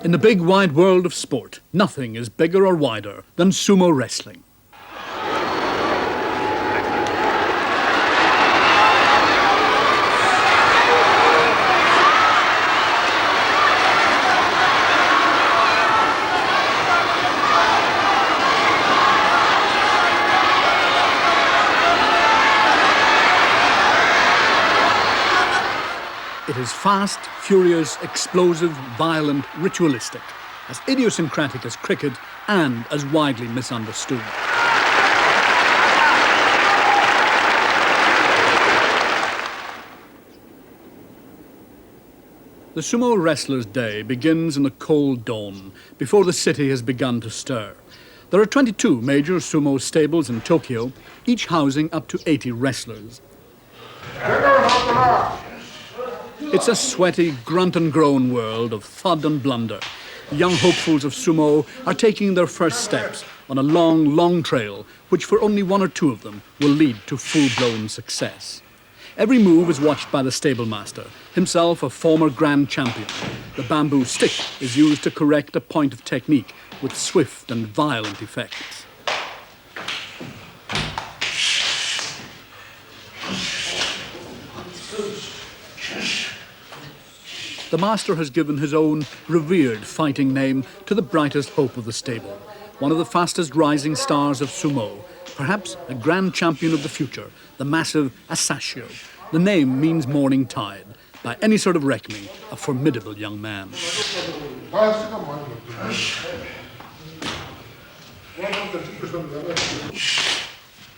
In the big wide world of sport, nothing is bigger or wider than sumo wrestling. It is fast, furious, explosive, violent, ritualistic, as idiosyncratic as cricket and as widely misunderstood. The sumo wrestler's day begins in the cold dawn, before the city has begun to stir. There are 22 major sumo stables in Tokyo, each housing up to 80 wrestlers. It's a sweaty, grunt and groan world of thud and blunder. The young hopefuls of sumo are taking their first steps on a long, long trail, which for only one or two of them will lead to full-blown success. Every move is watched by the stable master, himself a former grand champion. The bamboo stick is used to correct a point of technique with swift and violent effects. The master has given his own revered fighting name to the brightest hope of the stable, one of the fastest rising stars of sumo, perhaps a grand champion of the future, the massive Asashio. The name means morning tide. By any sort of reckoning, a formidable young man.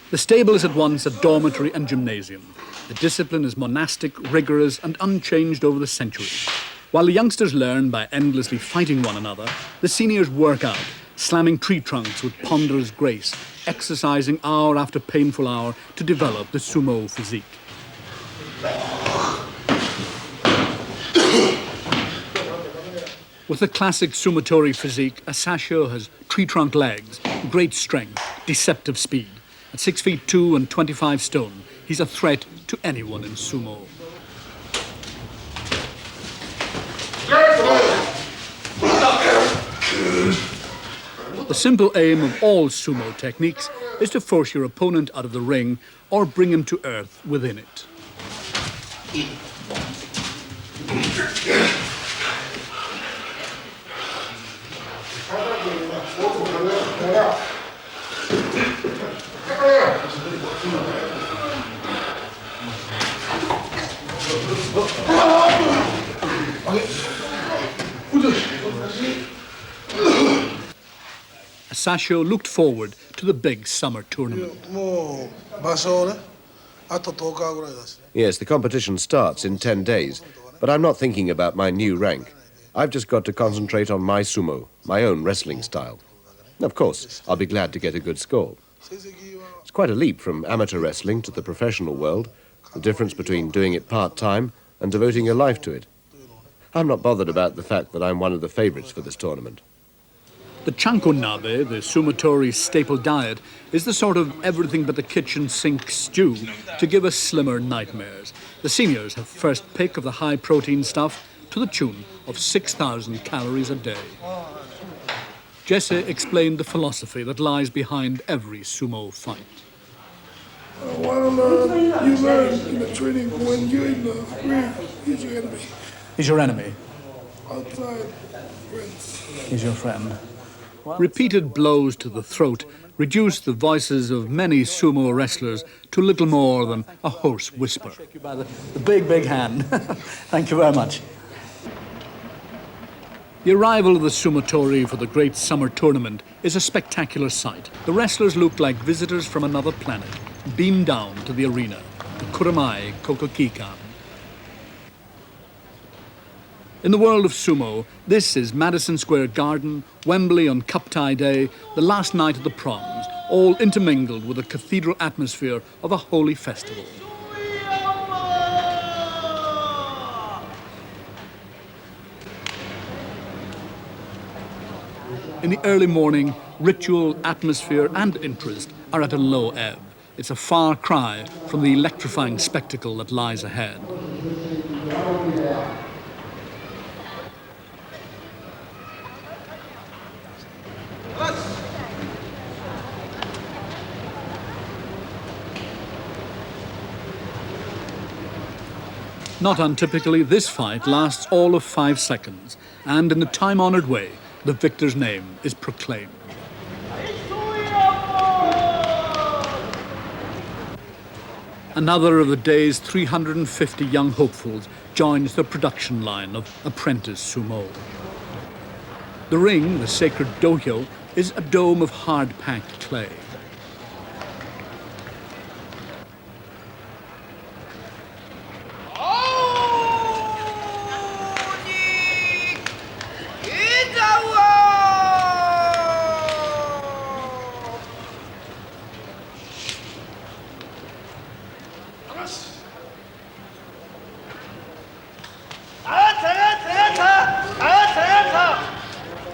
The stable is at once a dormitory and gymnasium. The discipline is monastic, rigorous, and unchanged over the centuries. While the youngsters learn by endlessly fighting one another, the seniors work out, slamming tree trunks with ponderous grace, exercising hour after painful hour to develop the sumo physique. With the classic sumotori physique, Asashio has tree trunk legs, great strength, deceptive speed. At 6'2" and 25 stone, he's a threat to anyone in sumo. The simple aim of all sumo techniques is to force your opponent out of the ring or bring him to earth within it. Asashio looked forward to the big summer tournament. Yes, the competition starts in 10 days, but I'm not thinking about my new rank. I've just got to concentrate on my sumo, my own wrestling style. Of course, I'll be glad to get a good score. It's quite a leap from amateur wrestling to the professional world, the difference between doing it part-time and devoting your life to it. I'm not bothered about the fact that I'm one of the favorites for this tournament. The chanko-nabe, the sumotori staple diet, is the sort of everything but the kitchen sink stew to give us slimmer nightmares. The seniors have first pick of the high-protein stuff to the tune of 6,000 calories a day. Jesse explained the philosophy that lies behind every sumo fight. What you learn in the training when you're in the ring, he's your enemy. He's your enemy? Outside, friends. He's your friend. Repeated blows to the throat reduce the voices of many sumo wrestlers to little more than a hoarse whisper. Shake you by the big, big hand. Thank you very much. The arrival of the sumotori for the great summer tournament is a spectacular sight. The wrestlers look like visitors from another planet, beamed down to the arena, the Kuramai Kokokikan. In the world of sumo, this is Madison Square Garden, Wembley on Cup Tie Day, the last night of the proms, all intermingled with the cathedral atmosphere of a holy festival. In the early morning, ritual, atmosphere and interest are at a low ebb. It's a far cry from the electrifying spectacle that lies ahead. Not untypically, this fight lasts all of 5 seconds, and in the time-honoured way, the victor's name is proclaimed. Another of the day's 350 young hopefuls joins the production line of apprentice sumo. The ring, the sacred dohyo, is a dome of hard-packed clay.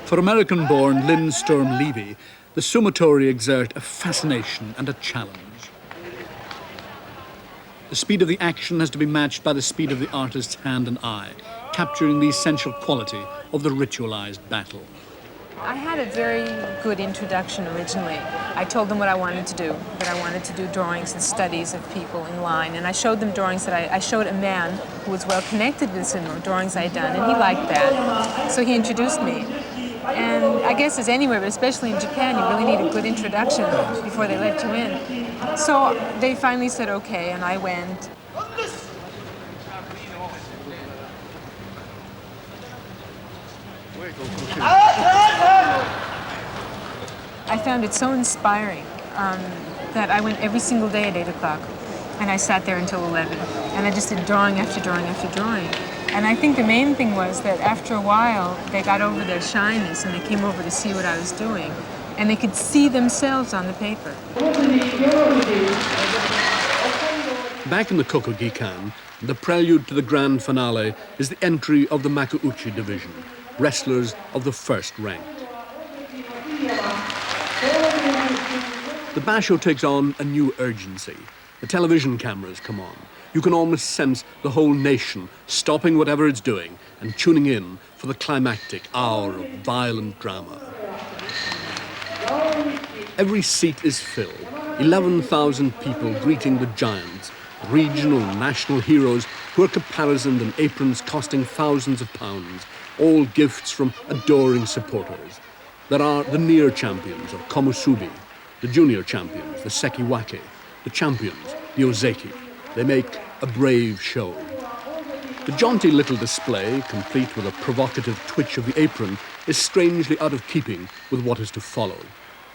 For American-born Lynn Sturm Levy, the sumotori exert a fascination and a challenge. The speed of the action has to be matched by the speed of the artist's hand and eye, capturing the essential quality of the ritualized battle. I had a very good introduction originally. I told them what I wanted to do, that I wanted to do drawings and studies of people in line, and I showed them drawings that I showed a man who was well connected with sumo, drawings I had done, and he liked that. So he introduced me. And I guess as anywhere, but especially in Japan, you really need a good introduction before they let you in. So they finally said okay, and I went. I found it so inspiring that I went every single day at 8 o'clock, and I sat there until 11, and I just did drawing after drawing after drawing. And I think the main thing was that after a while, they got over their shyness and they came over to see what I was doing, and they could see themselves on the paper. Back in the Kokogikan, the prelude to the grand finale is the entry of the Makuuchi division, wrestlers of the first rank. The basho takes on a new urgency. The television cameras come on. You can almost sense the whole nation stopping whatever it's doing and tuning in for the climactic hour of violent drama. Every seat is filled. 11,000 people greeting the giants, regional and national heroes who are caparisoned in aprons costing thousands of pounds, all gifts from adoring supporters. There are the near champions of Komusubi, the junior champions, the Sekiwake, the champions, the Ozeki. They make a brave show. The jaunty little display, complete with a provocative twitch of the apron, is strangely out of keeping with what is to follow.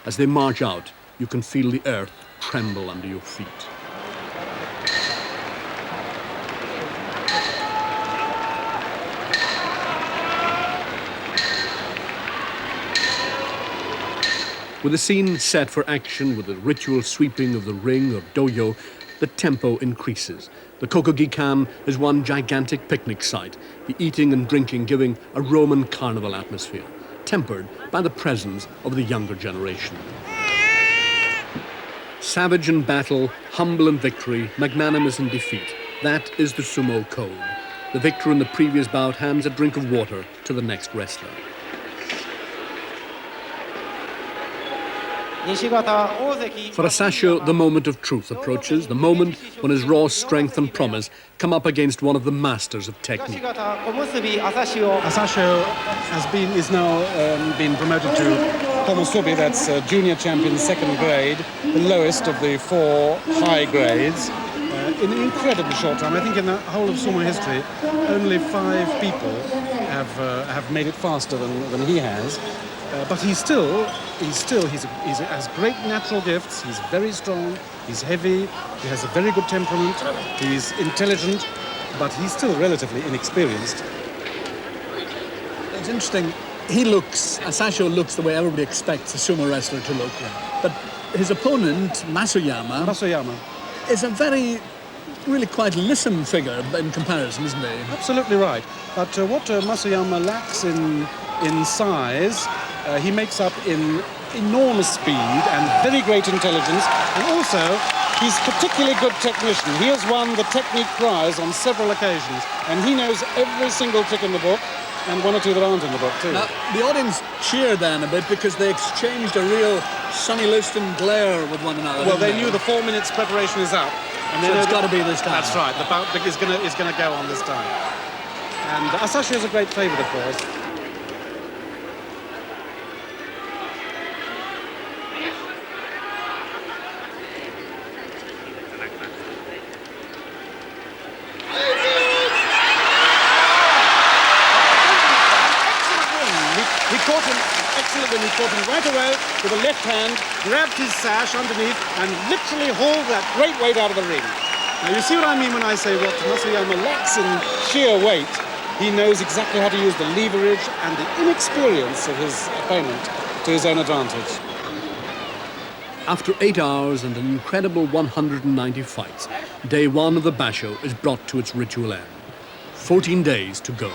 As they march out, you can feel the earth tremble under your feet. With the scene set for action with the ritual sweeping of the ring or dohyo, the tempo increases. The Kokogikan is one gigantic picnic site, the eating and drinking giving a Roman carnival atmosphere, tempered by the presence of the younger generation. Savage in battle, humble in victory, magnanimous in defeat. That is the sumo code. The victor in the previous bout hands a drink of water to the next wrestler. For Asashio, the moment of truth approaches, the moment when his raw strength and promise come up against one of the masters of technique. Asashio is now been promoted to Komusubi, that's junior champion, second grade, the lowest of the 4 high grades. In an incredibly short time, I think in the whole of sumo history, only 5 people have made it faster than he has. But he has great natural gifts. He's very strong. He's heavy. He has a very good temperament. He's intelligent, but he's still relatively inexperienced. It's interesting. Asashio looks the way everybody expects a sumo wrestler to look. But his opponent, Masayama, is a really quite lissom figure in comparison, isn't he? Absolutely right. But what Masayama lacks in size, he makes up in enormous speed and very great intelligence, and also he's particularly good technician. He has won the technique prize on several occasions, and he knows every single trick in the book, and 1 or 2 that aren't in the book too. Now, the audience cheered then a bit because they exchanged a real Sonny Liston glare with one another. Well, they knew the 4 minutes preparation is up, And So it's got to be this time. That's right. The bout is going to go on this time. And Asashi is a great favourite, of course. He caught him, excellent when he caught him right away with a left hand, grabbed his sash underneath and literally hauled that great weight out of the ring. Now you see what I mean when I say what Masayama lacks in sheer weight. He knows exactly how to use the leverage and the inexperience of his opponent to his own advantage. After 8 hours and an incredible 190 fights, day one of the Basho is brought to its ritual end. 14 days to go.